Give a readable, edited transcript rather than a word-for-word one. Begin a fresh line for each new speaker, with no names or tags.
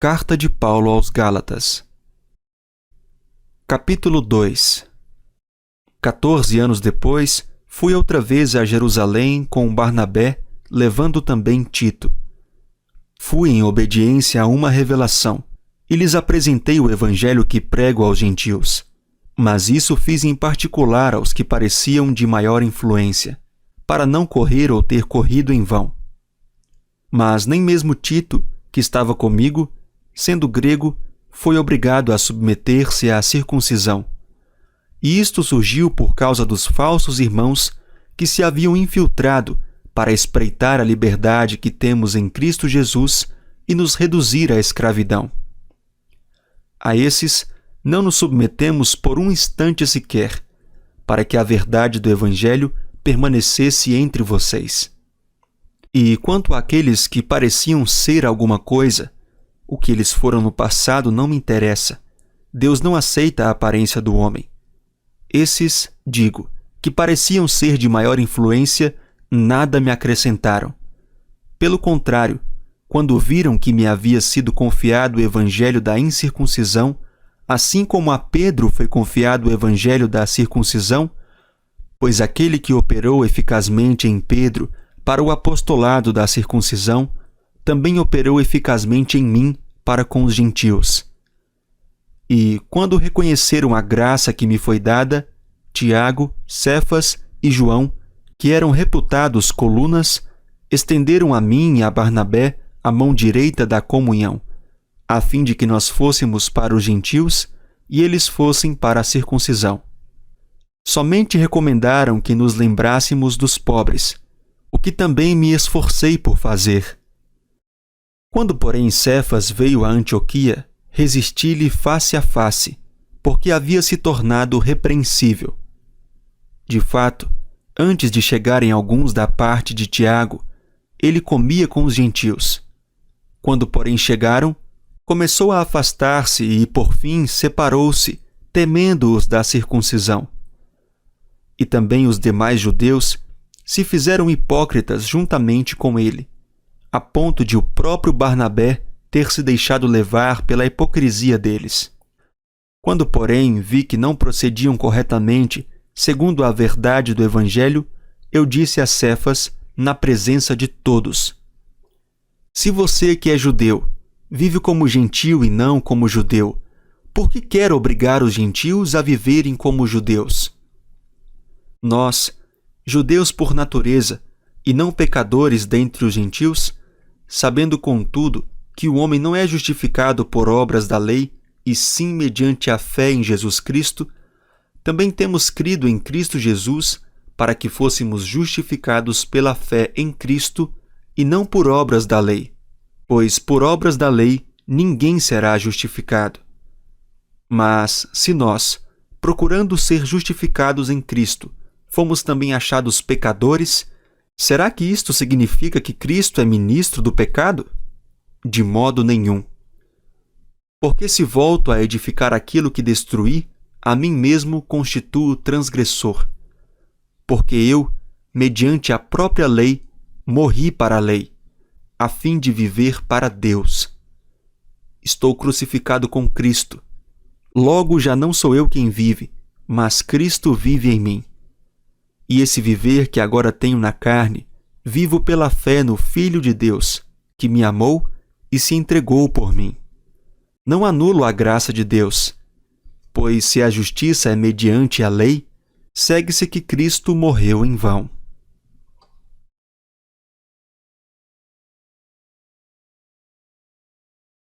Carta de Paulo aos Gálatas. Capítulo 2. 14 anos depois, fui outra vez a Jerusalém com Barnabé, levando também Tito. Fui em obediência a uma revelação, e lhes apresentei o evangelho que prego aos gentios. Mas isso fiz em particular aos que pareciam de maior influência, para não correr ou ter corrido em vão. Mas nem mesmo Tito, que estava comigo, sendo grego, foi obrigado a submeter-se à circuncisão. E isto surgiu por causa dos falsos irmãos que se haviam infiltrado para espreitar a liberdade que temos em Cristo Jesus e nos reduzir à escravidão. A esses não nos submetemos por um instante sequer, para que a verdade do Evangelho permanecesse entre vocês. E quanto àqueles que pareciam ser alguma coisa, o que eles foram no passado não me interessa. Deus não aceita a aparência do homem. Esses, digo, que pareciam ser de maior influência, nada me acrescentaram. Pelo contrário, quando viram que me havia sido confiado o evangelho da incircuncisão, assim como a Pedro foi confiado o evangelho da circuncisão, pois aquele que operou eficazmente em Pedro para o apostolado da circuncisão, também operou eficazmente em mim para com os gentios. E, quando reconheceram a graça que me foi dada, Tiago, Cefas e João, que eram reputados colunas, estenderam a mim e a Barnabé a mão direita da comunhão, a fim de que nós fôssemos para os gentios e eles fossem para a circuncisão. Somente recomendaram que nos lembrássemos dos pobres, o que também me esforcei por fazer. Quando, porém, Cefas veio a Antioquia, resisti-lhe face a face, porque havia se tornado repreensível. De fato, antes de chegarem alguns da parte de Tiago, ele comia com os gentios. Quando, porém, chegaram, começou a afastar-se e, por fim, separou-se, temendo-os da circuncisão. E também os demais judeus se fizeram hipócritas juntamente com ele, a ponto de o próprio Barnabé ter se deixado levar pela hipocrisia deles. Quando, porém, vi que não procediam corretamente, segundo a verdade do Evangelho, eu disse a Cefas, na presença de todos: se você que é judeu, vive como gentio e não como judeu, por que quer obrigar os gentios a viverem como judeus? Nós, judeus por natureza, e não pecadores dentre os gentios, sabendo, contudo, que o homem não é justificado por obras da lei, e sim mediante a fé em Jesus Cristo, também temos crido em Cristo Jesus para que fôssemos justificados pela fé em Cristo e não por obras da lei, pois por obras da lei ninguém será justificado. Mas, se nós, procurando ser justificados em Cristo, fomos também achados pecadores, será que isto significa que Cristo é ministro do pecado? De modo nenhum. Porque se volto a edificar aquilo que destruí, a mim mesmo constituo transgressor. Porque eu, mediante a própria lei, morri para a lei, a fim de viver para Deus. Estou crucificado com Cristo. Logo já não sou eu quem vive, mas Cristo vive em mim. E esse viver que agora tenho na carne, vivo pela fé no Filho de Deus, que me amou e se entregou por mim. Não anulo a graça de Deus, pois se a justiça é mediante a lei, segue-se que Cristo morreu em vão.